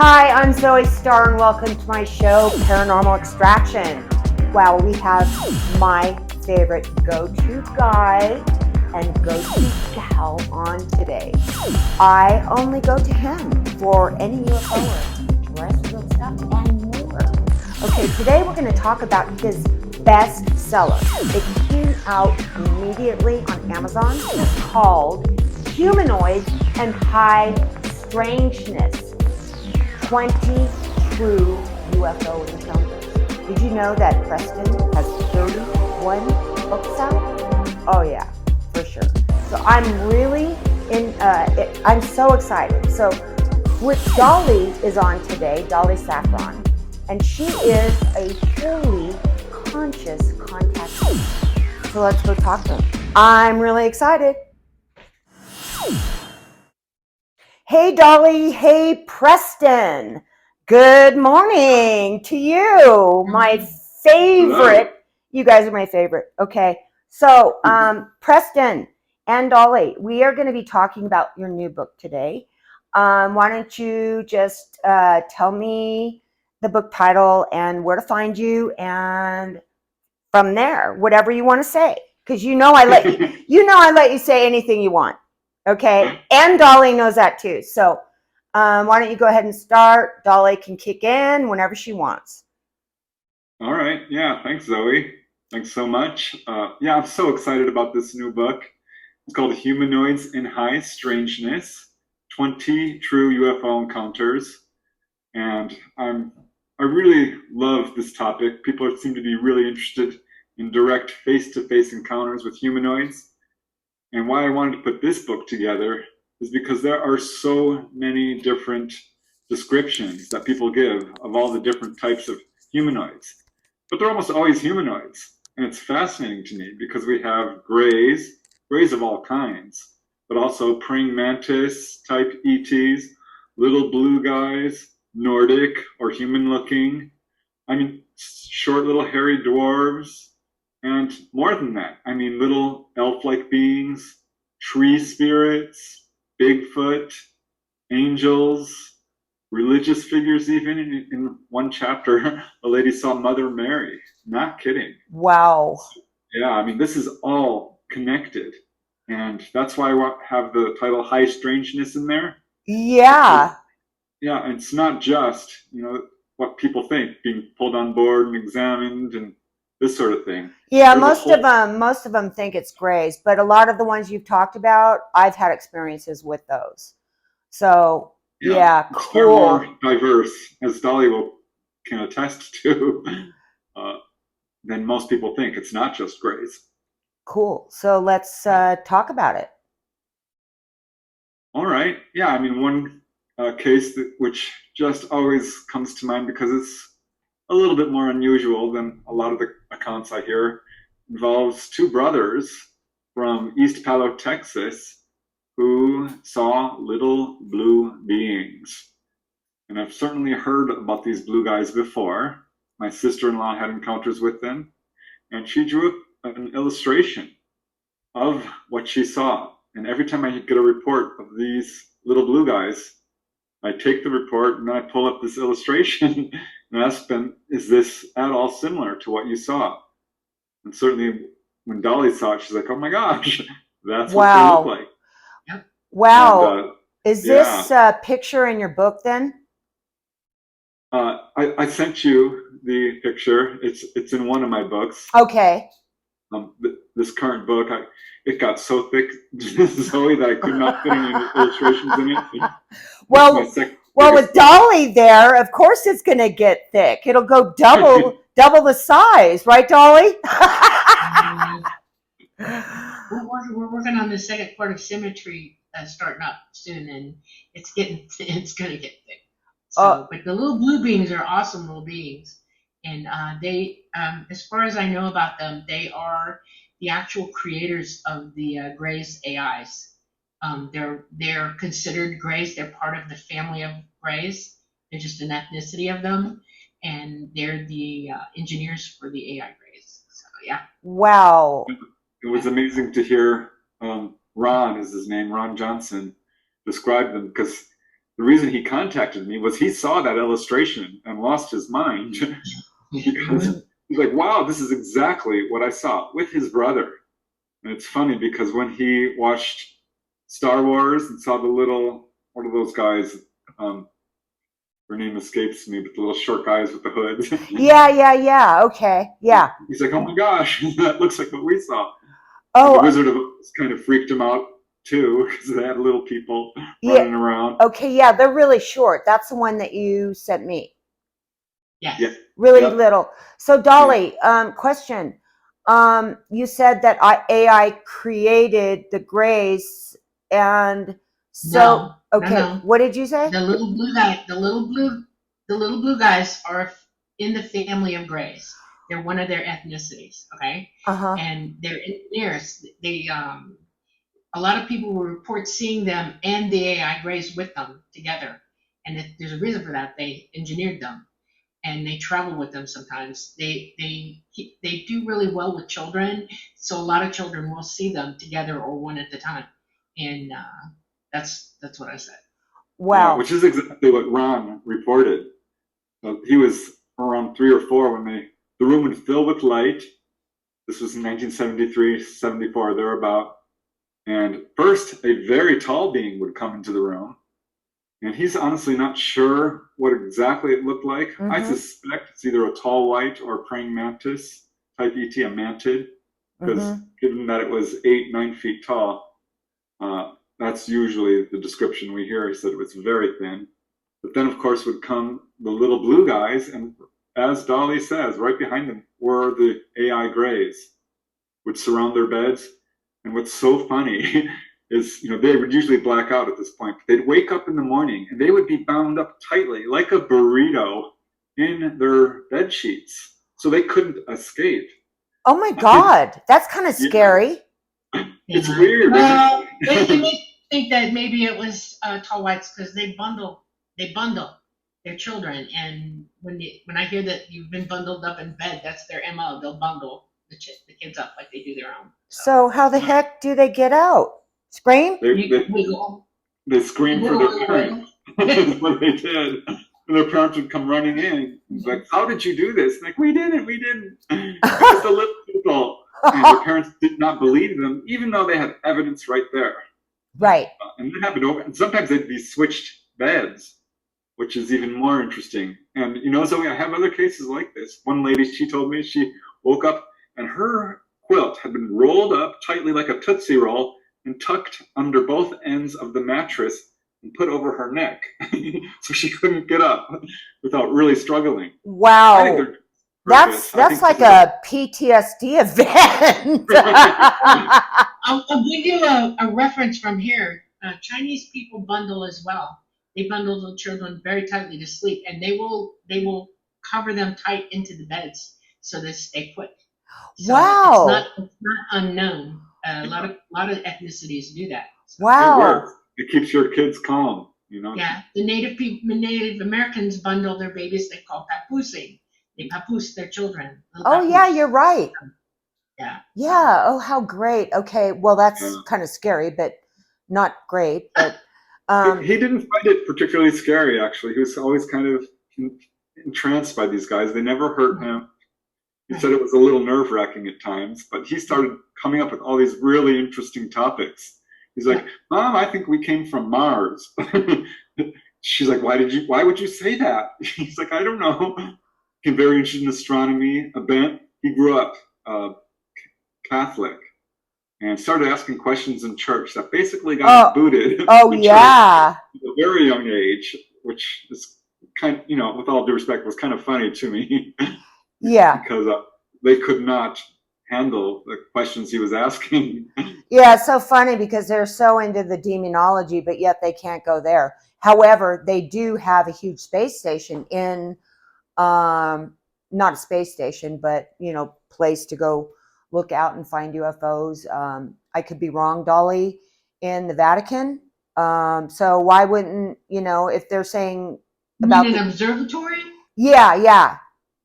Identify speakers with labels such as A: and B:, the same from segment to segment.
A: Hi, I'm Zoe Starr, and welcome to my show, Paranormal Extraction. Wow, we have my favorite go-to guy and go-to gal on today. I only go to him for any UFO or terrestrial stuff and more. Okay, today we're going to talk about his bestseller. It came out immediately on Amazon. It's called Humanoids and High Strangeness. 20 true UFO encounters. Did you know that Preston has 31 books out? Oh yeah, for sure. So I'm really I'm so excited. So with Dolly is on today, Dolly Saffron, and she is a fully conscious contact. So let's go talk to her. I'm really excited. Hey, Dolly. Hey, Preston. Good morning to you. My favorite. You guys are my favorite. Okay. So, Preston and Dolly, we are going to be talking about your new book today. Why don't you just tell me the book title and where to find you, and from there, whatever you want to say, because I let you say anything you want. Okay, and Dolly knows that too. So why don't you go ahead and start? Dolly can kick in whenever she wants.
B: All right. Yeah. Thanks, Zoe. Thanks so much. Yeah, I'm so excited about this new book. It's called Humanoids and High Strangeness, 20 True UFO Encounters. And I really love this topic. People seem to be really interested in direct face-to-face encounters with humanoids. And why I wanted to put this book together is because there are so many different descriptions that people give of all the different types of humanoids. But they're almost always humanoids. And it's fascinating to me because we have grays of all kinds, but also praying mantis type ETs, little blue guys, Nordic or human looking. I mean, short little hairy dwarves, and more than that. I mean, little elf like beings, tree spirits, Bigfoot, angels, religious figures, even in one chapter, a lady saw Mother Mary. Not kidding.
A: Wow.
B: Yeah, I mean, this is all connected. And that's why I have the title High Strangeness in there.
A: Yeah.
B: Yeah, it's not just, what people think, being pulled on board and examined and this sort of thing.
A: Yeah,
B: There's a whole,
A: most of them think it's grays, but a lot of the ones you've talked about, I've had experiences with those. So,
B: yeah,
A: yeah,
B: it's far more
A: cool.
B: diverse, as Dolly can attest to, uh, than most people think. It's not just grays.
A: Cool. So let's talk about it.
B: All right. Yeah, I mean, one case which just always comes to mind because it's a little bit more unusual than a lot of the accounts I hear involves two brothers from East Palo, Texas, who saw little blue beings. And I've certainly heard about these blue guys before. My sister in law had encounters with them, and she drew an illustration of what she saw. And every time I get a report of these little blue guys, I take the report and I pull up this illustration and ask them, is this at all similar to what you saw? And certainly when Dolly saw it, she's like, oh my gosh, that's what they look
A: Wow.
B: like. And
A: Wow. Is
B: yeah,
A: this picture in your book then?
B: I sent you the picture. It's in one of my books.
A: Okay.
B: This current book, it got so thick, Zoe, that I could not fit any illustrations in it. This is my
A: Well,
B: second
A: with
B: biggest book.
A: Dolly there, of course it's going to get thick. It'll go double the size, right, Dolly?
C: We're working on the second part of Symmetry starting up soon, and it's gonna get thick.
A: Oh,
C: So, but the little blue beings are awesome little beings, and they, as far as I know about them, they are the actual creators of the Greys AIs. They're considered Greys. They're part of the family of Greys. They're just an ethnicity of them, and they're the engineers for the AI Greys. So yeah.
A: wow.
B: It was amazing to hear Ron is his name, Ron Johnson, describe them because the reason he contacted me was he saw that illustration and lost his mind because he's like, wow, this is exactly what I saw with his brother. And it's funny because when he watched Star Wars and saw the little, what are those guys? Their name escapes me, but the little short guys with the hoods.
A: Yeah. Okay. Yeah.
B: He's like, oh my gosh, that looks like what we saw. And the
A: Oh,
B: Wizard of Oz kind of freaked him out too because they had little people
A: yeah.
B: running around.
A: Okay. Yeah. They're really short. That's the one that you sent me.
C: Yes.
B: Yeah.
A: Really
B: Yep.
A: little. So Dolly, question. You said that AI created the Greys, and so okay.
C: No.
A: What did you say?
C: The little blue guy, the little blue guys are in the family of Greys. They're one of their ethnicities, okay? And they're engineers. They a lot of people will report seeing them and the AI Greys with them together. And there's a reason for that. They engineered them, and they travel with them sometimes. They do really well with children, so a lot of children will see them together or one at a time. And that's what I said.
A: Wow.
B: Yeah, which is exactly what Ron reported. He was around 3 or 4 when the room would fill with light. This was in 1973, 74, thereabout. And first, a very tall being would come into the room. And he's honestly not sure what exactly it looked like. I suspect it's either a tall white or a praying mantis type ET, a Manted, because given that it was 8-9 feet tall, that's usually the description we hear. He said it was very thin. But then, of course, would come the little blue guys, and as Dolly says, right behind them were the AI Greys, would surround their beds. And what's so funny is, they would usually black out at this point. They'd wake up in the morning, and they would be bound up tightly, like a burrito, in their bed sheets, so they couldn't escape.
A: Oh my God, that's kind of scary.
B: It's weird.
C: Well, you may think that maybe it was tall whites because they bundle their children, and when I hear that you've been bundled up in bed, that's their MO. They'll bundle the kids up like they do their own.
A: So how the heck do they get out? Scream?
B: They scream for their parents. That's what they did. And their parents would come running in. It's like, how did you do this? Like, we didn't. Just the little people. And their parents did not believe them, even though they had evidence right there.
A: Right.
B: And that happened over. And sometimes they'd be switched beds, which is even more interesting. And Zoe, I have other cases like this. One lady, she told me she woke up and her quilt had been rolled up tightly like a Tootsie Roll and tucked under both ends of the mattress and put over her neck. So she couldn't get up without really struggling.
A: Wow. That's like a PTSD event.
C: I'll give you a reference from here. Chinese people bundle as well. They bundle the children very tightly to sleep, and they will cover them tight into the beds so they stay put. So
A: wow.
C: It's not unknown. A lot of ethnicities do that. So.
A: Wow.
B: It works. It keeps your kids calm,
C: Yeah, the Native Americans bundle their babies. They call papoosing. They papoose their children.
A: Oh yeah, you're right.
C: Yeah.
A: Yeah. Oh, how great. Okay. Well, that's kind of scary, but not great. But
B: he didn't find it particularly scary. Actually, he was always kind of entranced by these guys. They never hurt him. He said it was a little nerve-wracking at times, but he started coming up with all these really interesting topics. He's like, Mom, I think we came from Mars. She's like, why would you say that? He's like, I don't know. He's very interested in astronomy, he grew up Catholic and started asking questions in church that basically got booted.
A: Oh, yeah.
B: At a very young age, which is kind of, with all due respect, was kind of funny to me.
A: Yeah.
B: Because they could not handle the questions he was asking.
A: Yeah, it's so funny because they're so into the demonology, but yet they can't go there. However, they do have a huge space station in, not a space station, but, place to go look out and find UFOs. I could be wrong, Dolly, in the Vatican. So why wouldn't, if they're saying about
C: an observatory?
A: Yeah.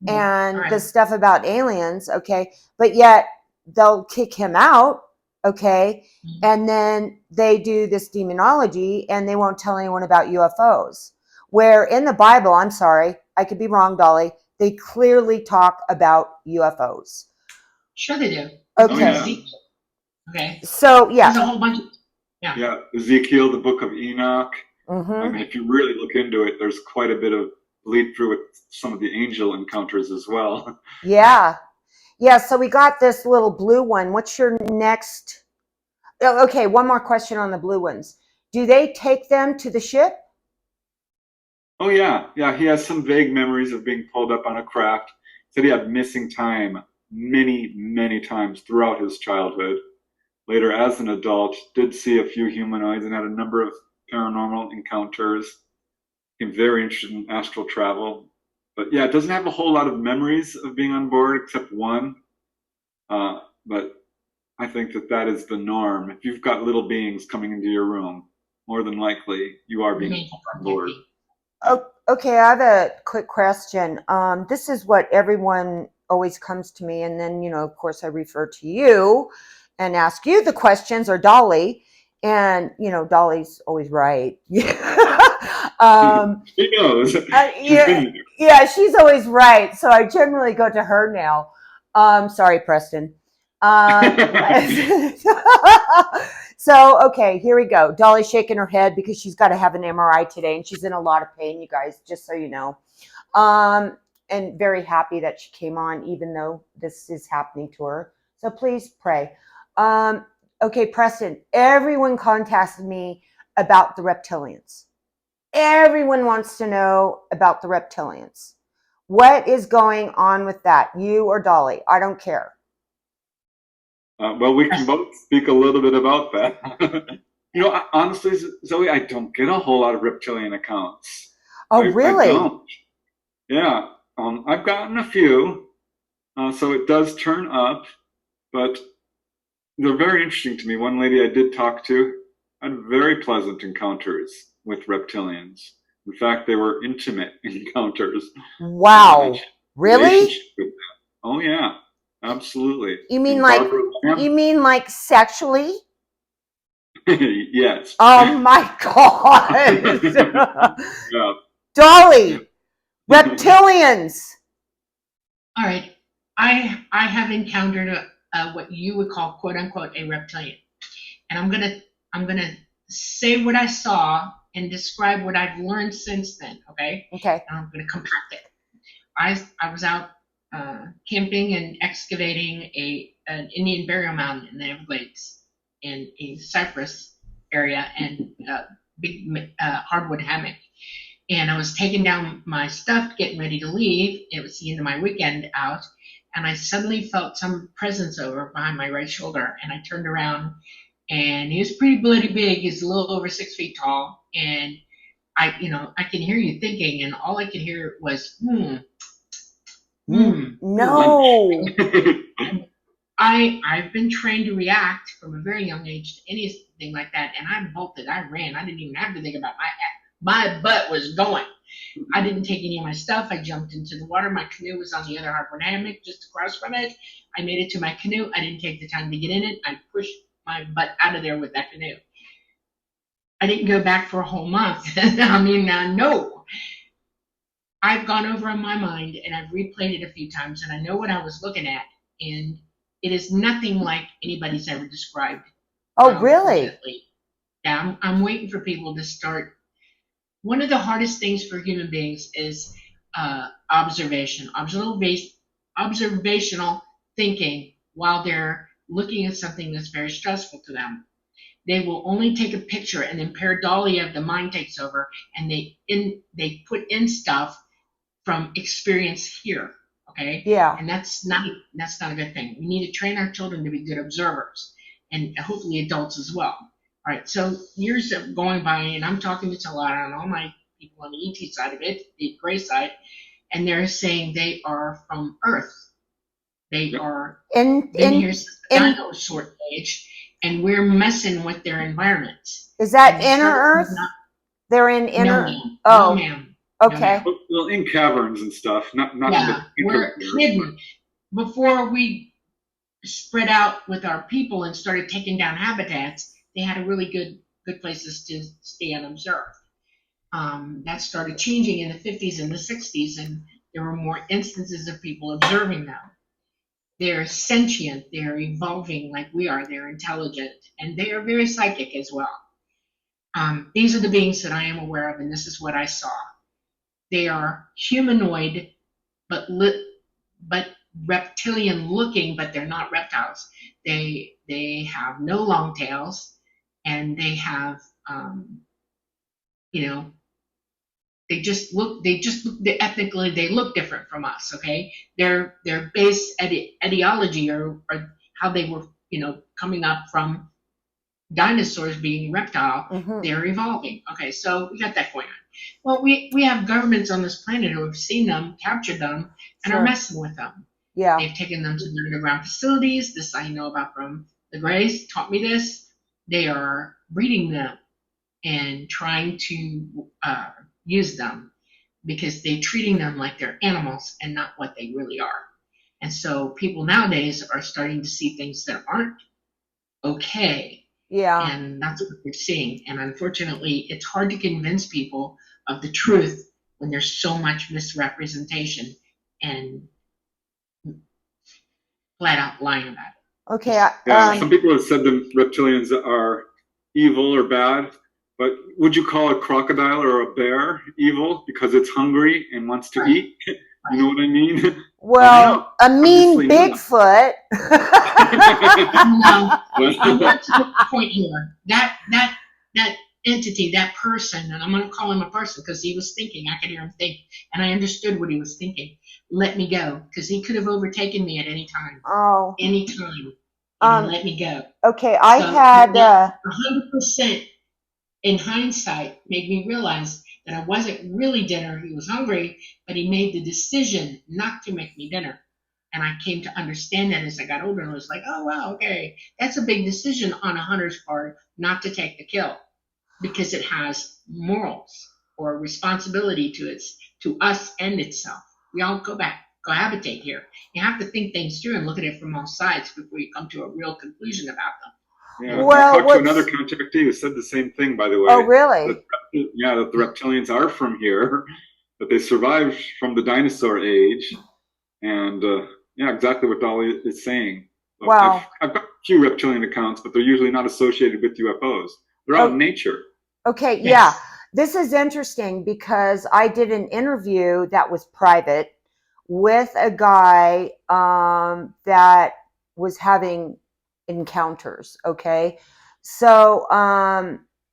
A: And the stuff about aliens, okay, but yet they'll kick him out Okay.
C: Mhm.
A: And then they do this demonology and they won't tell anyone about UFOs. Where in the Bible, I'm sorry, I could be wrong, Dolly, they clearly talk about UFOs.
C: Sure they do.
B: Oh,
A: Okay.
B: yeah.
C: Okay.
A: So,
C: There's
A: yeah.
C: a whole bunch of,
B: Yeah, Ezekiel, the book of Enoch. I
A: Mm-hmm.
B: mean, if you really look into it, there's quite a bit of bleed through with some of the angel encounters as well.
A: Yeah. Yeah. So we got this little blue one. What's your next? Oh, okay. One more question on the blue ones. Do they take them to the ship?
B: Oh yeah, yeah. He has some vague memories of being pulled up on a craft. Said he had missing time many, many times throughout his childhood. Later, as an adult, did see a few humanoids and had a number of paranormal encounters. Became very interested in astral travel. But yeah, it doesn't have a whole lot of memories of being on board except one. But I think that that is the norm. If you've got little beings coming into your room, more than likely you are being
C: remain
B: on board.
C: protected.
A: Oh, okay, I have a quick question. This is what everyone always comes to me, and then of course, I refer to you and ask you the questions, or Dolly, and Dolly's always right.
B: She knows. She's
A: Yeah,
B: been there.
A: yeah, she's always right. So I generally go to her now. Sorry, Preston. So, okay, here we go. Dolly's shaking her head because she's got to have an MRI today and she's in a lot of pain, you guys, just so you know. And very happy that she came on, even though this is happening to her. So please pray. Okay, Preston, everyone contacted me about the reptilians. Everyone wants to know about the reptilians. What is going on with that? You or Dolly? I don't care.
B: Well, we can both speak a little bit about that. Honestly, Zoe, I don't get a whole lot of reptilian accounts.
A: Oh,
B: I
A: really?
B: don't. Yeah, I've gotten a few, so it does turn up, but they're very interesting to me. One lady I did talk to had very pleasant encounters with reptilians. In fact, they were intimate encounters.
A: Wow. Really?
B: Relationship with them. Oh yeah, absolutely.
A: You mean
B: And
A: like
B: Barbara Lamb?
A: you mean like sexually?
B: Yes.
A: Oh my God.
B: Yeah.
A: Dolly, reptilians.
C: All right. I have encountered what you would call quote unquote a reptilian, and I'm gonna say what I saw and describe what I've learned since then. Okay.
A: Okay.
C: And I'm gonna compact it. I was out camping and excavating an Indian burial mound in the Everglades in a cypress area and big hardwood hammock. And I was taking down my stuff, getting ready to leave. It was the end of my weekend out, and I suddenly felt some presence over behind my right shoulder. And I turned around, and he was pretty bloody big. He's a little over 6 feet tall, and I can hear you thinking, and all I could hear was
A: No.
C: I've been trained to react from a very young age to anything like that, and I bolted. I ran. I didn't even have to think about my butt was going. I didn't take any of my stuff. I jumped into the water. My canoe was on the other harbor hammock just across from it. I made it to my canoe. I didn't take the time to get in it. I pushed my butt out of there with that canoe. I didn't go back for a whole month. I mean, no. I've gone over in my mind and I've replayed it a few times, and I know what I was looking at, and it is nothing like anybody's ever described.
A: Oh, really?
C: Unfortunately. Yeah, I'm waiting for people to start. One of the hardest things for human beings is observational thinking while they're looking at something that's very stressful to them. They will only take a picture, and then pareidolia of the mind takes over, and they put in stuff from experience here. Okay.
A: Yeah.
C: And that's not a good thing. We need to train our children to be good observers, and hopefully adults as well. All right, so years are going by, and I'm talking to Talata and all my people on the ET side of it, the gray side, and they're saying they are from Earth. They are been here since the dinosaur age, and we're messing with their environment.
A: Is that inner Earth? They're in inner.
C: No, ma'am.
A: Oh,
C: No, ma'am.
A: okay.
C: No,
B: Well, in caverns and stuff, not
C: yeah,
B: in the
C: we're hidden. Before we spread out with our people and started taking down habitats, they had a really good places to stay and observe. That started changing in the 50s and the 60s, and there were more instances of people observing them. They're sentient, they're evolving like we are, they're intelligent, and they are very psychic as well. These are the beings that I am aware of, and this is what I saw. They are humanoid, but reptilian looking, but they're not reptiles. They have no long tails, and they have, you know, ethnically they look different from us. Okay, their base ideology or how they were, coming up from dinosaurs being reptile, they're evolving. Okay, so we got that going on. Well, we have governments on this planet who have seen them, captured them, and are messing with them.
A: Yeah.
C: They've taken them to their underground facilities. This I know about from the Greys, taught me this. They are breeding them and trying to use them because they're treating them like they're animals and not what they really are. And so people nowadays are starting to see things that aren't okay.
A: Yeah.
C: And that's what we're seeing. And unfortunately, it's hard to convince people of the truth when there's so much misrepresentation and flat out lying about it.
A: Okay.
B: Some people have said the reptilians are evil or bad, but would you call a crocodile or a bear evil because it's hungry and wants to eat? You know what I mean?
A: Well, a mean Bigfoot.
C: No, I want to make a point here. That entity, that person, and I'm going to call him a person because he was thinking. I could hear him think, and I understood what he was thinking. Let me go, because he could have overtaken me at any time.
A: Oh.
C: Any time. Let me go.
A: Okay, I had
C: 100% in hindsight made me realize that I wasn't really dinner. He was hungry, but he made the decision not to make me dinner. And I came to understand that as I got older, and I was like, oh, wow, okay. That's a big decision on a hunter's part not to take the kill because it has morals or responsibility to us and itself. We all cohabitate here. You have to think things through and look at it from all sides before you come to a real conclusion about them.
B: Yeah, well, I talked to another contactee who said the same thing, by the way.
A: Oh, really?
B: That the reptilians are from here, that they survived from the dinosaur age. And exactly what Dolly is saying.
A: Wow.
B: I've got a few reptilian accounts, but they're usually not associated with UFOs. They're out in nature.
A: Okay, yes. Yeah. This is interesting because I did an interview that was private with a guy that was having encounters. Okay, so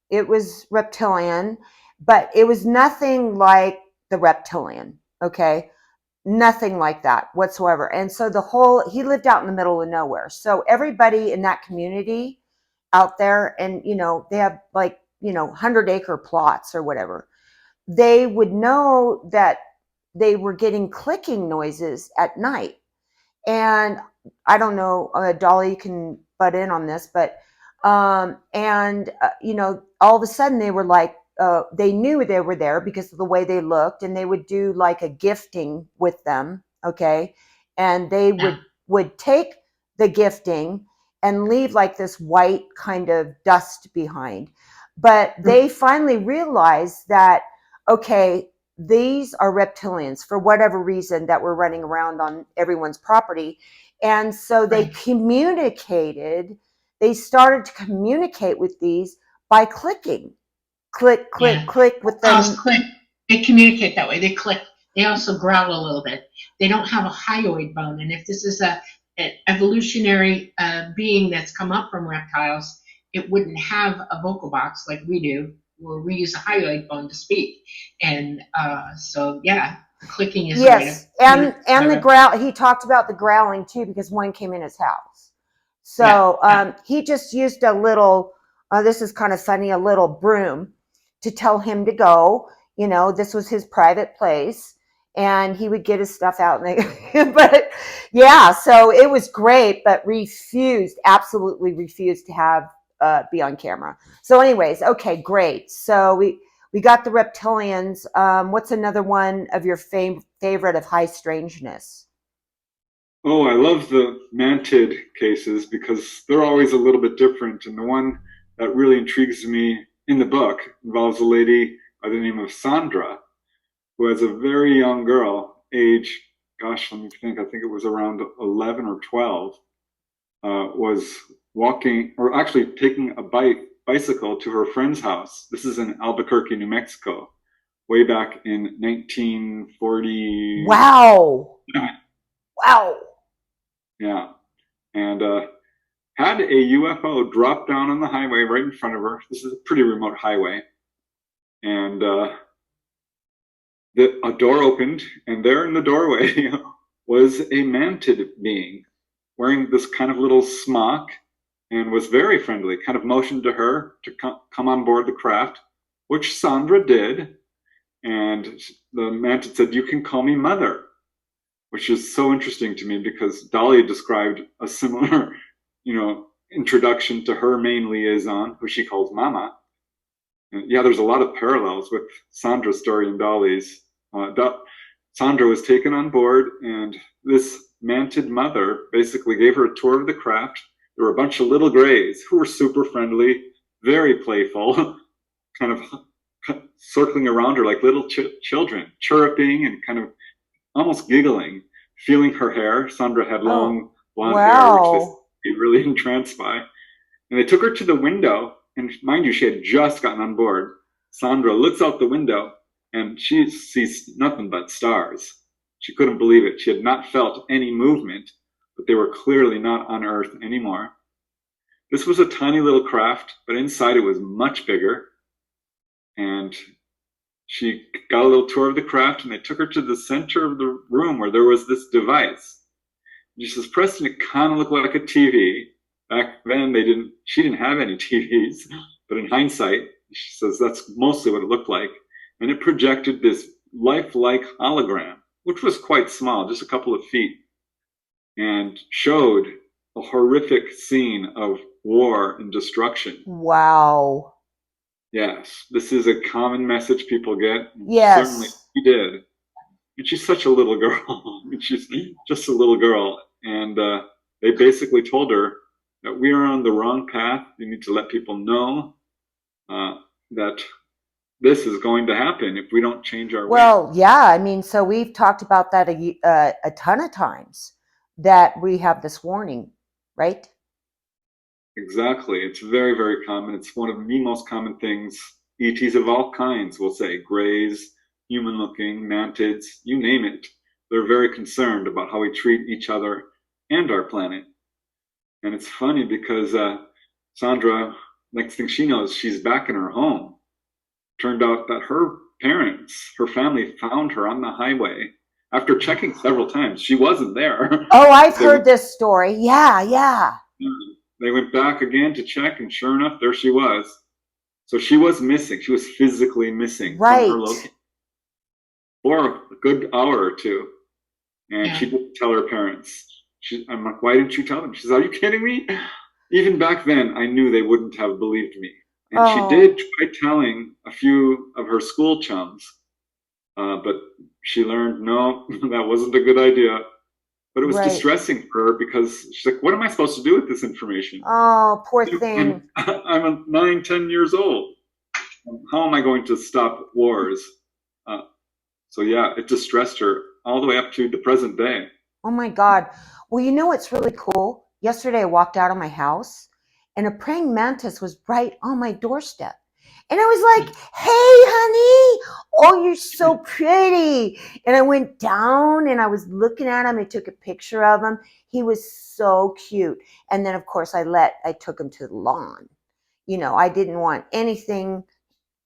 A: it was reptilian, but it was nothing like the reptilian. Okay, nothing like that whatsoever. And so he lived out in the middle of nowhere, so everybody in that community out there, and they have 100-acre plots or whatever, they would know that they were getting clicking noises at night. And I don't know, Dolly can butt in on this, but all of a sudden they were like, they knew they were there because of the way they looked, and they would do like a gifting with them. Okay. And they would take the gifting and leave like this white kind of dust behind. But they finally realized that, okay, these are reptilians for whatever reason that were running around on everyone's property. And so they started to communicate with these by clicking. Click with them.
C: Click. They communicate that way. They click. They also growl a little bit. They don't have a hyoid bone. And if this is an evolutionary being that's come up from reptiles, it wouldn't have a vocal box like we do, where we use a hyoid bone to speak. And clicking is
A: and the growl. He talked about the growling too, because one came in his house. So he just used a little, this is kind of funny, a little broom to tell him to go. This was his private place, and he would get his stuff out. But yeah, so it was great, but absolutely refused to have be on camera. So anyways, okay, great. So we got the reptilians. What's another one of your favorite of high strangeness?
B: Oh, I love the Manted cases because they're always a little bit different. And the one that really intrigues me in the book involves a lady by the name of Sandra, who has a very young girl, age, gosh, let me think, I think it was around 11 or 12, was walking, or actually taking a bicycle to her friend's house. This is in Albuquerque, New Mexico, way back in 1940.
A: Wow. Wow.
B: Yeah. And had a UFO drop down on the highway right in front of her. This is a pretty remote highway. And a door opened, and there in the doorway was a Manted being wearing this kind of little smock and was very friendly, kind of motioned to her to come on board the craft, which Sandra did. And the Manted said, "You can call me Mother," which is so interesting to me because Dolly described a similar, introduction to her main liaison, who she calls Mama. And yeah, there's a lot of parallels with Sandra's story and Dolly's. Sandra was taken on board, and this Manted mother basically gave her a tour of the craft. There were a bunch of little grays who were super friendly, very playful, kind of circling around her like little children, chirping and kind of almost giggling, feeling her hair. Sandra had long blonde hair, which they really entranced by. And they took her to the window, and mind you, she had just gotten on board. Sandra looks out the window, and she sees nothing but stars. She couldn't believe it. She had not felt any movement, but they were clearly not on Earth anymore. This was a tiny little craft, but inside it was much bigger. And she got a little tour of the craft, and they took her to the center of the room where there was this device. And she says, "Preston, it kind of looked like a TV." Back then, she didn't have any TVs, but in hindsight, she says that's mostly what it looked like. And it projected this lifelike hologram, which was quite small, just a couple of feet, and showed a horrific scene of war and destruction.
A: Wow.
B: Yes, this is a common message people get.
A: Yes.
B: Certainly she did. And she's such a little girl. She's just a little girl. And they basically told her that we are on the wrong path. You need to let people know that this is going to happen if we don't change our ways.
A: Yeah, I mean, so we've talked about that a ton of times, that we have this warning, right?
B: Exactly. It's very, very common. It's one of the most common things. ETs of all kinds will say, grays, human-looking, mantids, you name it. They're very concerned about how we treat each other and our planet. And it's funny because Sandra, next thing she knows, she's back in her home. Turned out that her parents, her family, found her on the highway after checking several times. She wasn't there.
A: Oh, I've heard this story. Yeah.
B: They went back again to check, and sure enough, there she was. So she was missing. She was physically missing from her location for a good hour or two. And she didn't tell her parents. I'm like, "Why didn't you tell them?" She says, "Are you kidding me?" Even back then, I knew they wouldn't have believed me. And she did try telling a few of her school chums, but she learned, no, that wasn't a good idea. But it was distressing for her because she's like, "What am I supposed to do with this information?"
A: Oh, poor thing.
B: I'm 9, 10 years old. How am I going to stop wars? So yeah, it distressed her all the way up to the present day.
A: Oh my God. Well, you know what's really cool? Yesterday I walked out of my house and a praying mantis was right on my doorstep. And I was like, "Hey, honey, oh, you're so pretty." And I went down and I was looking at him. I took a picture of him. He was so cute. And then, of course, I took him to the lawn. I didn't want anything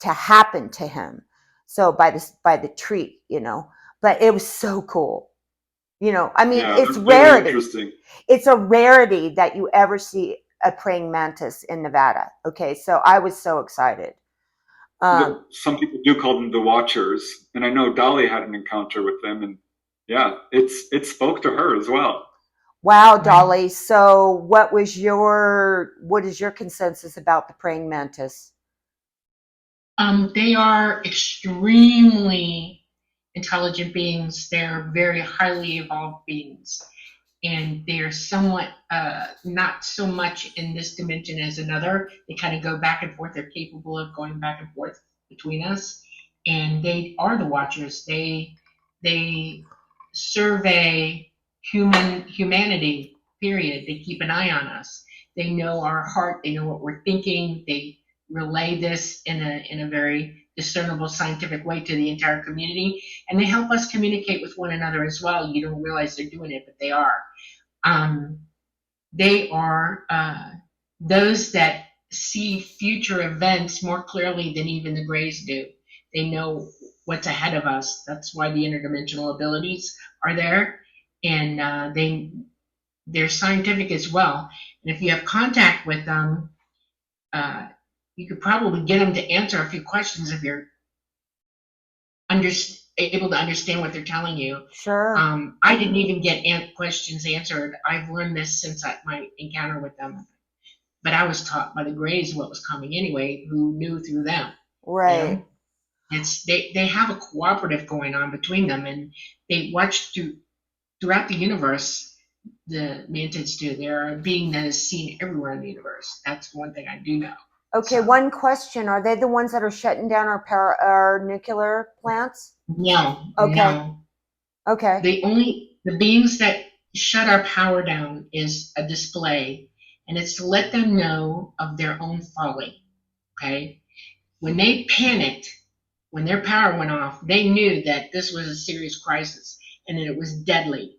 A: to happen to him. So by the tree, but it was so cool. I mean, it's rarity.
B: Interesting.
A: It's a rarity that you ever see a praying mantis in Nevada. Okay, so I was so excited.
B: Some people do call them the Watchers, and I know Dolly had an encounter with them, and yeah, it spoke to her as well.
A: Wow, Dolly. So what is your consensus about the praying mantis?
C: They are extremely intelligent beings. They're very highly evolved beings. and they're somewhat not so much in this dimension as another. They kind of go back and forth. They're capable of going back and forth between us, and they are the watchers. They survey humanity. Period. They keep an eye on us. They know our heart. They know what we're thinking. They relay this in a very discernible scientific way to the entire community, and they help us communicate with one another as well. You don't realize they're doing it, but they are. They are those that see future events more clearly than even the Greys do. They know what's ahead of us. That's why the interdimensional abilities are there, and they're scientific as well. And if you have contact with them, you could probably get them to answer a few questions if you're able to understand what they're telling you.
A: Sure.
C: I didn't even get questions answered. I've learned this since my encounter with them. But I was taught by the Greys what was coming anyway, who knew through them.
A: Right.
C: You know? They have a cooperative going on between them, and they watch throughout the universe. The Mantids do. They're a being that is seen everywhere in the universe. That's one thing I do know.
A: Okay, one question. Are they the ones that are shutting down our nuclear plants?
C: No.
A: Okay.
C: No.
A: Okay.
C: The beings that shut our power down is a display, and it's to let them know of their own folly. Okay? When they panicked, when their power went off, they knew that this was a serious crisis and that it was deadly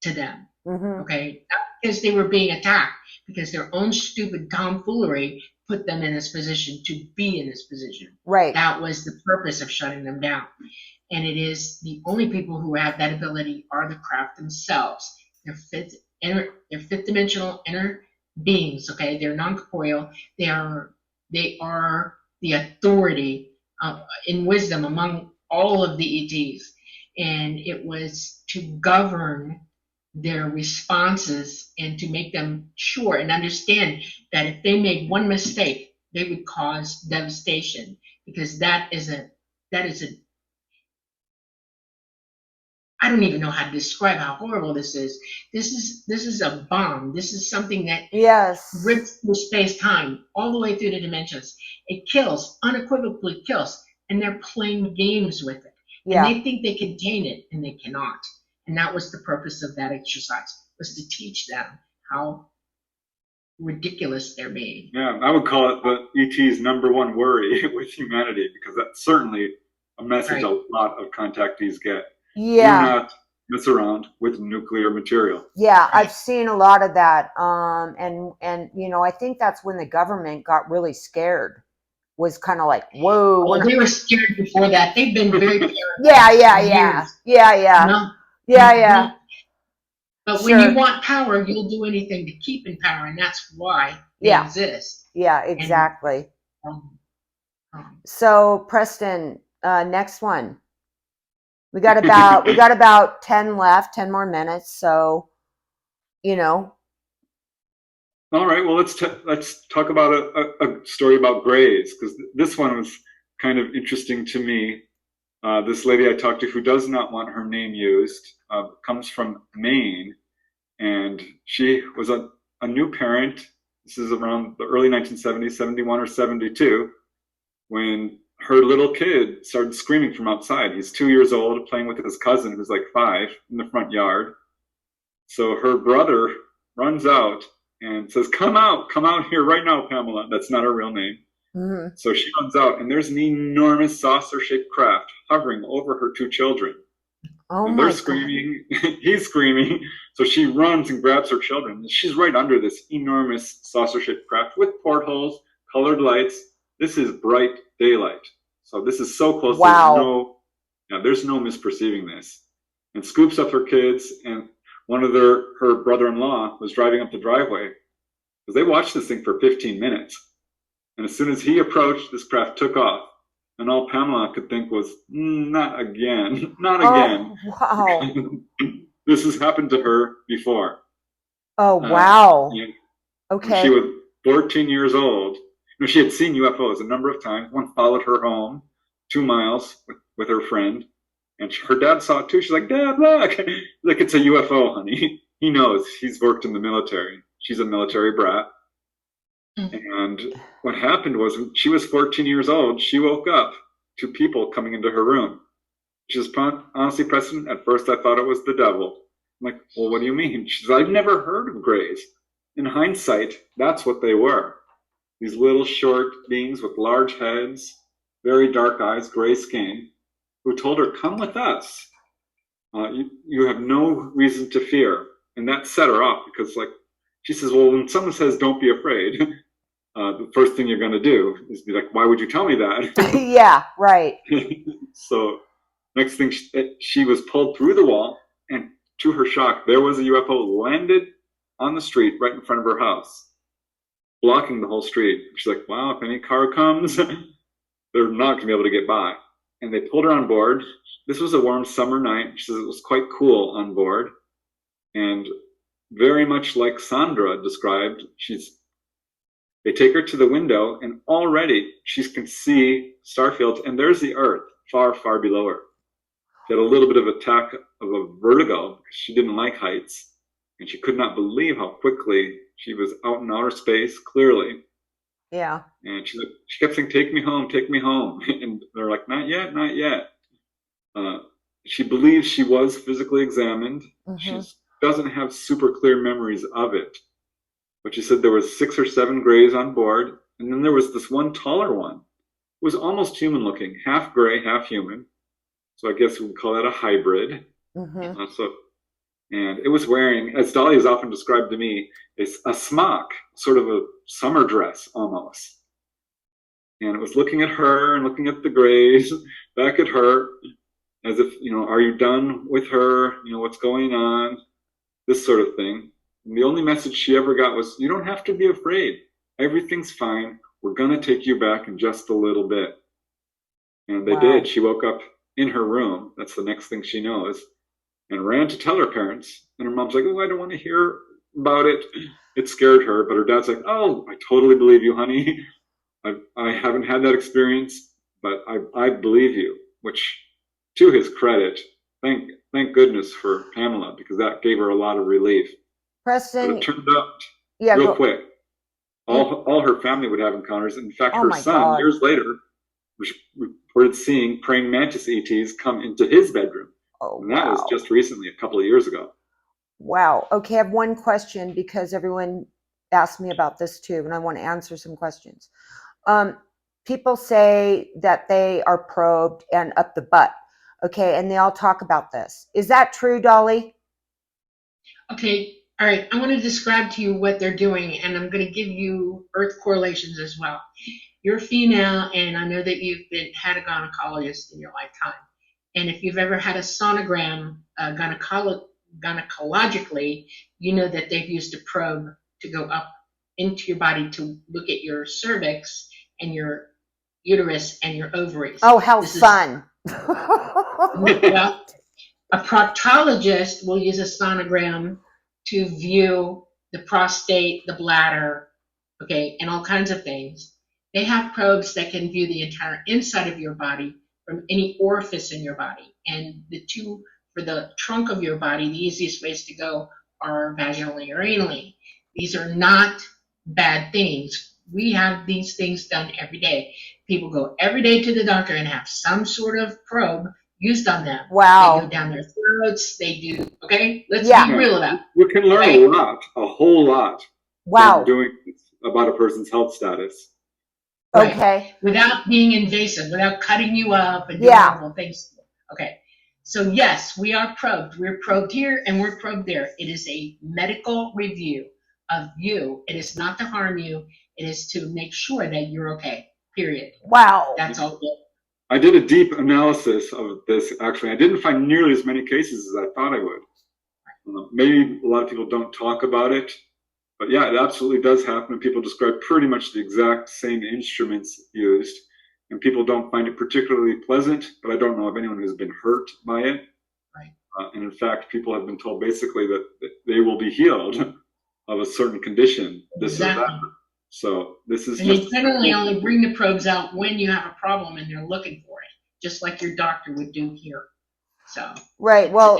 C: to them.
A: Mm-hmm.
C: Okay? Not because they were being attacked, because their own stupid tomfoolery put them in this position to be in this position.
A: Right.
C: That was the purpose of shutting them down. And it is the only people who have that ability are the craft themselves. They're fifth dimensional inner beings. Okay, they're non-corporeal. They are the authority in wisdom among all of the ETs, and it was to govern their responses and to make them sure and understand that if they made one mistake, they would cause devastation, because that is a I don't even know how to describe how horrible this is. This is a bomb. This is something that rips through space-time all the way through the dimensions. It kills, unequivocally kills, and they're playing games with it. Yeah. And they think they contain it, and they cannot. And that was the purpose of that exercise, was to teach them how ridiculous they're being.
B: Yeah, I would call it the ET's number one worry with humanity, because that's certainly a message a lot of contactees get.
A: Yeah.
B: Do not mess around with nuclear material.
A: Yeah, I've seen a lot of that. And you know, I think that's when the government got really scared. Was kind of like, whoa.
C: Well, they were scared before that. They've been very paranoid.
A: Yeah.
C: But when you want power, you'll do anything to keep in power, and that's why they exist.
A: Yeah, exactly. So, Preston, next one. We got about 10 left, 10 more minutes. So, you know.
B: All right. Well, let's talk about a story about Greys, because this one was kind of interesting to me. This lady I talked to, who does not want her name used, comes from Maine, and she was a new parent. This is around the early 1970s, 71 or 72, when her little kid started screaming from outside. He's 2 years old, playing with his cousin, who's like 5, in the front yard. So her brother runs out and says, come out here right now, Pamela. That's not her real name. Mm-hmm. So she runs out, and there's an enormous saucer-shaped craft hovering over her 2 children.
A: Oh,
B: and they're screaming. He's screaming. So she runs and grabs her children. She's right under this enormous saucer-shaped craft with portholes, colored lights. This is bright daylight. So this is so close.
A: Wow.
B: There's no misperceiving this. And scoops up her kids, and one of her brother-in-law was driving up the driveway, because they watched this thing for 15 minutes. And as soon as he approached, this craft took off. And all Pamela could think was, not again, not again.
A: Wow.
B: This has happened to her before.
A: Oh, wow.
B: Okay. When she was 14 years old. She had seen UFOs a number of times. One followed her home 2 miles with her friend. And her dad saw it too. She's like, Dad, look. Like, it's a UFO, honey. he knows. He's worked in the military. She's a military brat. And what happened was when she was 14 years old, she woke up to people coming into her room. She says, honestly, Preston, at first I thought it was the devil. I'm like, well, what do you mean? She says, I've never heard of Greys. In hindsight, that's what they were. These little short beings with large heads, very dark eyes, gray skin, who told her, come with us. You have no reason to fear. And that set her off because, like, she says, well, when someone says, don't be afraid, the first thing you're going to do is be like, why would you tell me that?
A: Yeah, right.
B: So next thing, she was pulled through the wall, and to her shock, there was a UFO landed on the street right in front of her house, blocking the whole street. She's like, wow, if any car comes, they're not going to be able to get by. And they pulled her on board. This was a warm summer night. She says it was quite cool on board. And very much like Sandra described, they take her to the window, and already she can see star fields, and there's the Earth far, far below her. She had a little bit of attack of a vertigo because she didn't like heights, and she could not believe how quickly she was out in outer space, clearly.
A: Yeah.
B: And she kept saying, take me home, take me home. And they're like, not yet, not yet. She believes she was physically examined. She doesn't have super clear memories of it. But she said there was 6 or 7 Greys on board, and then there was this one taller one who was almost human looking, half gray, half human. So I guess we would call that a hybrid. And it was wearing, as Dolly has often described to me, a smock, sort of a summer dress almost. And it was looking at her and looking at the Greys, back at her, as if, are you done with her? What's going on? This sort of thing. And the only message she ever got was, you don't have to be afraid. Everything's fine. We're going to take you back in just a little bit. And they did. She woke up in her room. That's the next thing she knows. And ran to tell her parents. And her mom's like, oh, I don't want to hear about it. It scared her. But her dad's like, oh, I totally believe you, honey. I haven't had that experience, but I believe you. Which, to his credit, thank goodness for Pamela, because that gave her a lot of relief.
A: Preston,
B: but it turned out real quick. All her family would have encounters. In fact, her son, years later, reported seeing praying mantis ETs come into his bedroom. And that was just recently, a couple of years ago.
A: Wow. Okay, I have one question because everyone asked me about this too, and I want to answer some questions. People say that they are probed and up the butt. Okay, and they all talk about this. Is that true, Dolly?
C: Okay. All right, I want to describe to you what they're doing, and I'm going to give you Earth correlations as well. You're female, and I know that you've had a gynecologist in your lifetime. And if you've ever had a sonogram gynecologically, you know that they've used a probe to go up into your body to look at your cervix and your uterus and your ovaries.
A: Oh, how fun.
C: Well, a proctologist will use a sonogram to view the prostate, the bladder, okay, and all kinds of things. They have probes that can view the entire inside of your body from any orifice in your body. And the two, for the trunk of your body, the easiest ways to go are vaginally or anally. These are not bad things. We have these things done every day. People go every day to the doctor and have some sort of probe used on them.
A: Wow.
C: They go down their throats. They do, okay? Let's be real about it.
B: You can learn a lot, a whole lot.
A: Wow.
B: From doing about a person's health status.
C: Right.
A: Okay.
C: Without being invasive, without cutting you up and doing horrible things. Okay. So yes, we are probed. We're probed here and we're probed there. It is a medical review of you. It is not to harm you. It is to make sure that you're okay. Period.
A: Wow.
C: That's all.
B: I did a deep analysis of this, actually. I didn't find nearly as many cases as I thought I would. Maybe a lot of people don't talk about it, but yeah, it absolutely does happen. People describe pretty much the exact same instruments used, and people don't find it particularly pleasant, but I don't know of anyone who's been hurt by it.
C: Right.
B: And in fact, people have been told basically that they will be healed of a certain condition, this or that. So this is.
C: And they generally only bring the probes out when you have a problem and they're looking for it, just like your doctor would do here. So.
A: Right. Well,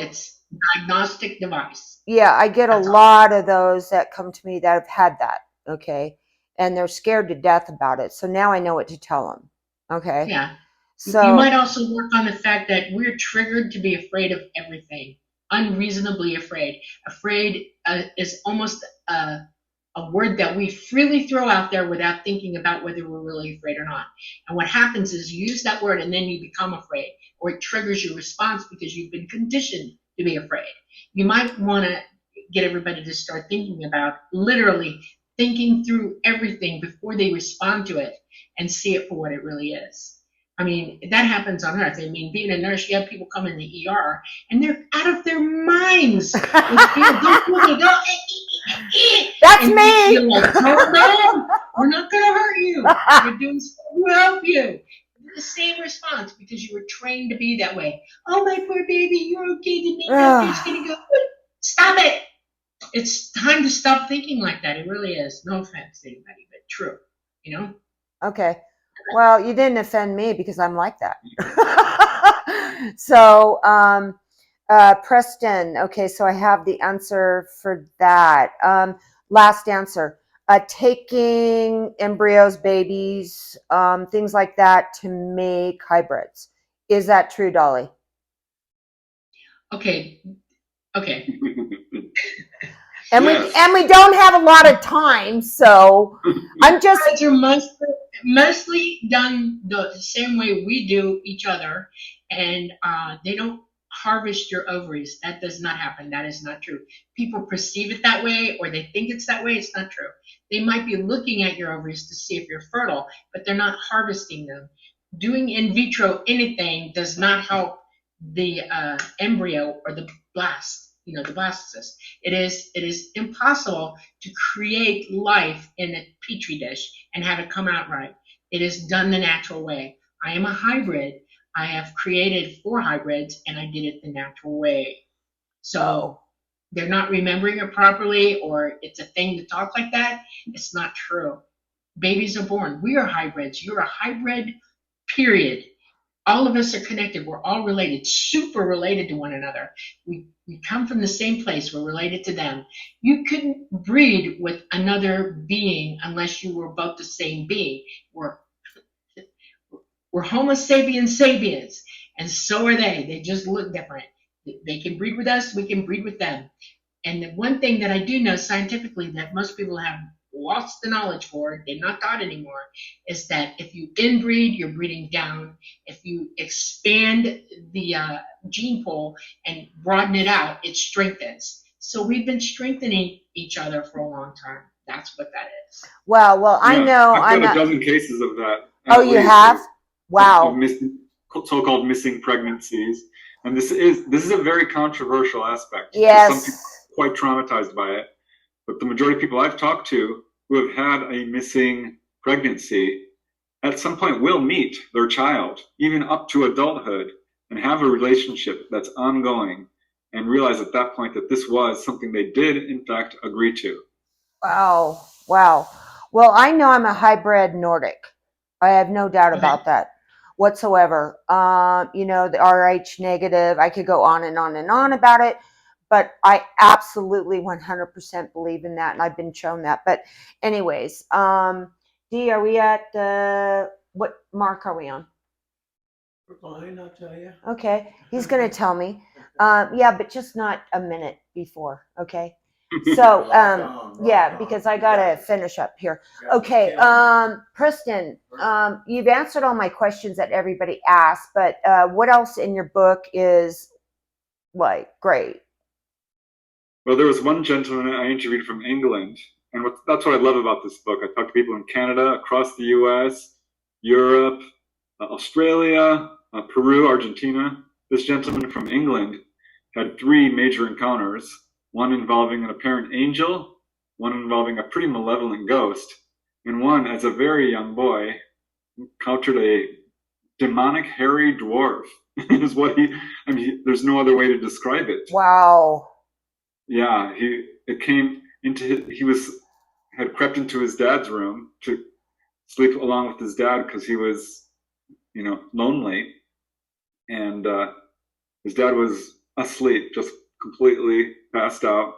C: diagnostic device.
A: Yeah, I get a
C: That's all.
A: lot of those that come to me that have had that. Okay. And they're scared to death about it. So now I know what to tell them. Okay.
C: Yeah. You
A: So,
C: might also work on the fact that we're triggered to be afraid of everything, unreasonably afraid. Afraid is almost a word that we freely throw out there without thinking about whether we're really afraid or not. And what happens is you use that word and then you become afraid, or it triggers your response because you've been conditioned to be afraid. You might want to get everybody to start thinking about literally thinking through everything before they respond to it and see it for what it really is. I mean, that happens on Earth. I mean, being a nurse, you have people come in the ER and they're out of their minds with fear. Don't do it. Don't.
A: that's
C: And
A: me.
C: you're like, no, we're not going to hurt you. We're doing something to help you. The same response because you were trained to be that way. Oh, my poor baby, you're okay to make nothing's going to go good. Stop it. It's time to stop thinking like that. It really is. No offense to anybody, but true. You know?
A: Okay. Well, you didn't offend me because I'm like that. So, Preston, okay, so I have the answer for that. Last answer. Taking embryos, babies, things like that to make hybrids. Is that true, Dolly?
C: Okay. Okay.
A: And
B: Yes.
A: we don't have a lot of time, so I'm just
C: Hybrids are mostly done the same way we do each other, and they don't harvest your ovaries. That does not happen. That is not true. People perceive it that way, or they think it's that way. It's not true. They might be looking at your ovaries to see if you're fertile, but they're not harvesting them. Doing in vitro anything does not help the embryo or the blast. You know, the blastocyst. It is impossible to create life in a petri dish and have it come out right. It is done the natural way. I am a hybrid. I have created 4 hybrids and I did it the natural way. So they're not remembering it properly, or it's a thing to talk like that. It's not true. Babies are born. We are hybrids. You're a hybrid, period. All of us are connected. We're all related, super related to one another. We come from the same place. We're related to them. You couldn't breed with another being unless you were both the same being. We're Homo sapiens sapiens, and so are they. They just look different. They can breed with us. We can breed with them. And the one thing that I do know scientifically that most people have lost the knowledge for, they're not taught anymore, is that if you inbreed, you're breeding down. If you expand the gene pool and broaden it out, it strengthens. So we've been strengthening each other for a long time. That's what that is.
A: well, I
B: Yeah,
A: know
B: I've
A: I'm
B: got a
A: not.
B: dozen cases of that.
A: Oh,
B: At
A: you
B: least,
A: have?
B: of
A: Wow.
B: missing, so-called missing pregnancies, and this is a very controversial aspect because some people
A: Yes.
B: are quite traumatized by it. But the majority of people I've talked to who have had a missing pregnancy at some point will meet their child, even up to adulthood, and have a relationship that's ongoing, and realize at that point that this was something they did in fact agree to.
A: Wow. Wow. Well, I know I'm a hybrid Nordic. I have no doubt
C: Okay.
A: about that whatsoever. You know, the RH negative, I could go on and on and on about it, but I absolutely 100% believe in that. And I've been shown that. But anyways, Dee, are we at, what mark are we on?
D: We're fine, I'll tell you.
A: Okay. He's going to tell me. Yeah, but just not a minute before. Okay. So, yeah, because I gotta finish up here. Okay, Preston, you've answered all my questions that everybody asked, but what else in your book is like great?
B: Well, there was one gentleman I interviewed from England, and that's what I love about this book. I talked to people in Canada, across the US, Europe, Australia, Peru, Argentina. This gentleman from England had 3 major encounters, one involving an apparent angel, one involving a pretty malevolent ghost, and one, as a very young boy, encountered a demonic hairy dwarf. Is what there's no other way to describe it.
A: Wow.
B: Yeah, he had crept into his dad's room to sleep along with his dad because he was, lonely, and his dad was asleep, just completely passed out.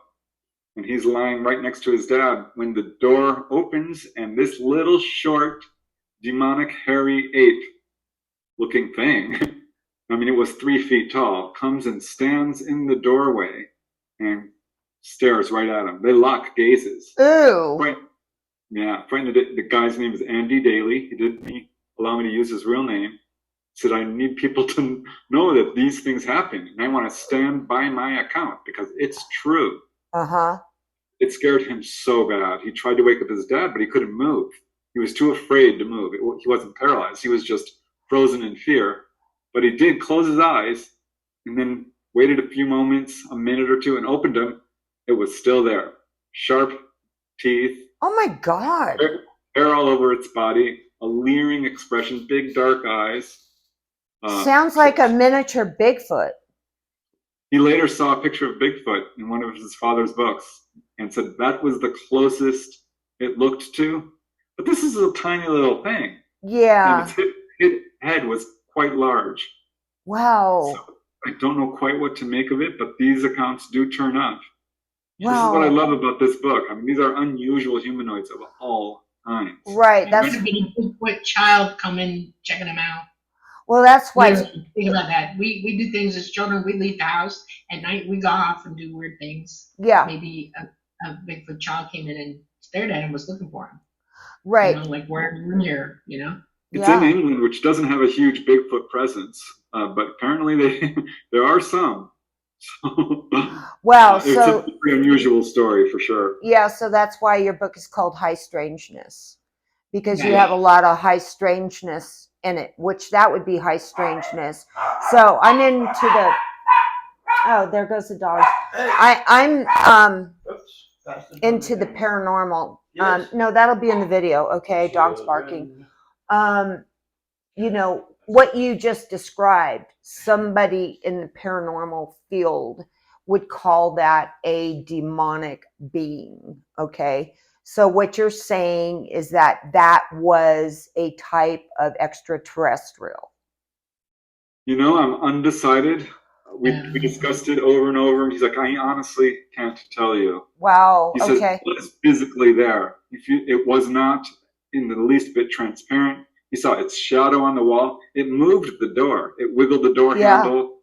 B: And he's lying right next to his dad when the door opens and this little short, demonic, hairy ape looking thing, I mean, it was 3 feet tall, comes and stands in the doorway and stares right at him. They lock gazes.
A: Ooh.
B: Right. Yeah, the guy's name is Andy Daly. He didn't allow me to use his real name. He said, I need people to know that these things happen, and I want to stand by my account because it's true.
A: Uh-huh.
B: It scared him so bad. He tried to wake up his dad, but he couldn't move. He was too afraid to move. He wasn't paralyzed. He was just frozen in fear. But he did close his eyes and then waited a few moments, a minute or two, and opened them. It was still there. Sharp teeth.
A: Oh my God.
B: Hair all over its body. A leering expression. Big dark eyes.
A: Sounds like a miniature Bigfoot.
B: He later saw a picture of Bigfoot in one of his father's books and said that was the closest it looked to. But this is a tiny little thing.
A: Yeah.
B: And its head was quite large.
A: Wow.
B: So I don't know quite what to make of it, but these accounts do turn up.
A: Wow.
B: This is what I love about this book. I mean, these are unusual humanoids of all kinds.
A: Right.
C: There could have been a Bigfoot child coming, checking them out.
A: Well, that's why.
C: Think about that. We do things as children. We leave the house at night. We go off and do weird things.
A: Yeah.
C: Maybe a Bigfoot child came in and stared at him, was looking for him.
A: Right.
C: You know, like, where are you in here? You know.
B: It's in England, which doesn't have a huge Bigfoot presence, but apparently there are some.
A: Wow.
B: It's a very unusual story for sure.
A: Yeah. So that's why your book is called High Strangeness, because you have a lot of high strangeness in it, which that would be high strangeness. So I'm into the. Oh, there goes the dog. I'm into the paranormal.
D: Yes.
A: No, that'll be in the video. Okay, dog's barking. You know what you just described. Somebody in the paranormal field would call that a demonic being. Okay. So what you're saying is that that was a type of extraterrestrial.
B: You know, I'm undecided. We discussed it over and over, and he's like, I honestly can't tell you.
A: Wow.
B: He says,
A: Okay.
B: it was physically there. It was not in the least bit transparent. He saw its shadow on the wall. It moved the door. It wiggled the door handle.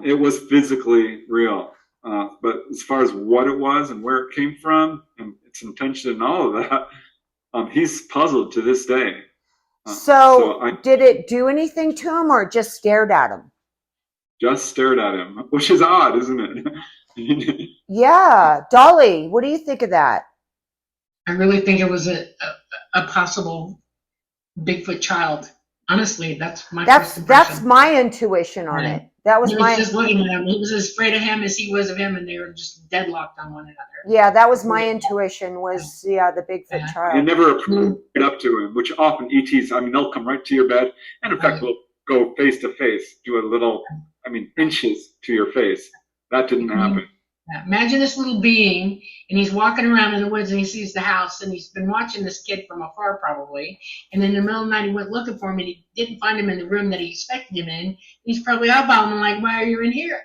B: It was physically real. But as far as what it was and where it came from and its intention and all of that, he's puzzled to this day.
A: Did it do anything to him, or just stared at him?
B: Just stared at him, which is odd, isn't it?
A: Yeah. Dolly, what do you think of that?
C: I really think it was a possible Bigfoot child. Honestly, that's my first impression.
A: That's my intuition on it. That was
C: he was just looking at him. He was as afraid of him as he was of him, and they were just deadlocked on one another.
A: Yeah, that was my intuition. Was the Bigfoot child.
B: You never approach up to him, which often ETs. I mean, they'll come right to your bed, and in fact, will go face to face, do a little. I mean, inches to your face. That didn't happen.
C: Imagine this little being, and he's walking around in the woods, and he sees the house, and he's been watching this kid from afar, probably. And in the middle of the night, he went looking for him, and he didn't find him in the room that he expected him in. He's probably eyeballing him like, "Why are you in here?"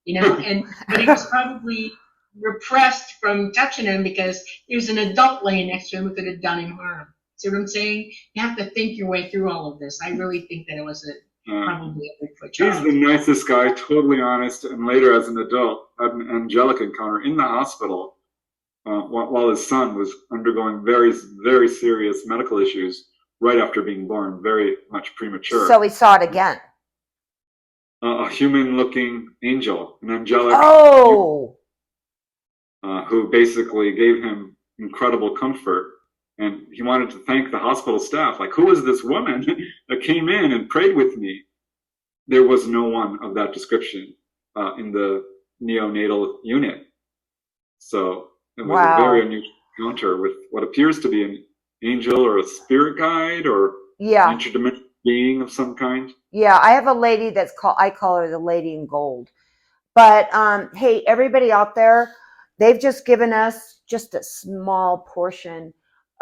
C: You know. But he was probably repressed from touching him because there's an adult laying next to him who could have done him harm. See what I'm saying? You have to think your way through all of this. I really think that it was probably a Bigfoot child.
B: He's the nicest guy, totally honest, and later as an adult had an angelic encounter in the hospital while his son was undergoing very, very serious medical issues right after being born, very much premature.
A: So he saw it again.
B: A human-looking angel, an angelic who basically gave him incredible comfort. And he wanted to thank the hospital staff. Like, who is this woman that came in and prayed with me? There was no one of that description in the neonatal unit. So it was a very unusual encounter with what appears to be an angel or a spirit guide or an interdimensional being of some kind. Yeah,
A: I have a lady I call her the Lady in Gold. But hey, everybody out there, they've just given us just a small portion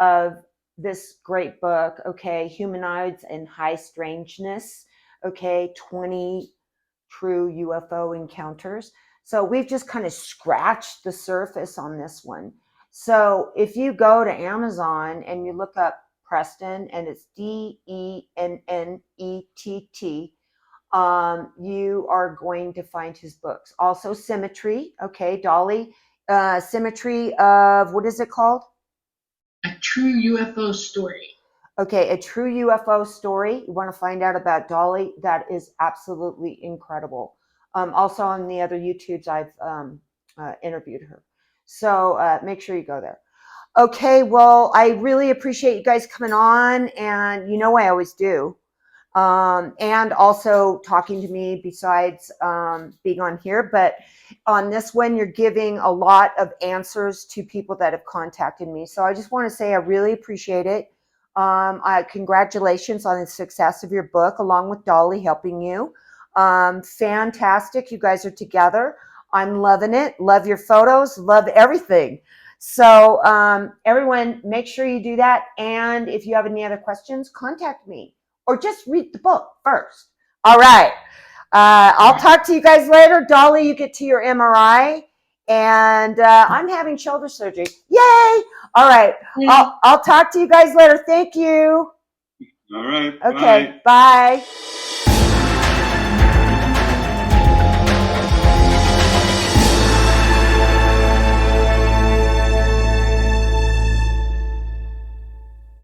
A: of this great book, okay, Humanoids and High Strangeness, okay, 20 true UFO encounters. So we've just kind of scratched the surface on this one. So if you go to Amazon and you look up Preston, and it's Dennett, you are going to find his books. Also Symmetry, okay, Dolly, Symmetry of, what is it called?
C: A True UFO Story.
A: Okay, A True UFO Story. You want to find out about Dolly? That is absolutely incredible. Also on the other YouTubes, I've interviewed her. So make sure you go there. Okay, well, I really appreciate you guys coming on, and you know I always do. And also talking to me besides being on here. But on this one, you're giving a lot of answers to people that have contacted me. So I just want to say I really appreciate it. Congratulations on the success of your book, along with Dolly helping you. Fantastic. You guys are together. I'm loving it. Love your photos. Love everything. So everyone, make sure you do that. And if you have any other questions, contact me or just read the book first. All right. I'll talk to you guys later. Dolly, you get to your MRI. And I'm having shoulder surgery. Yay! All right. I'll talk to you guys later. Thank you.
B: All right.
A: Okay. Bye.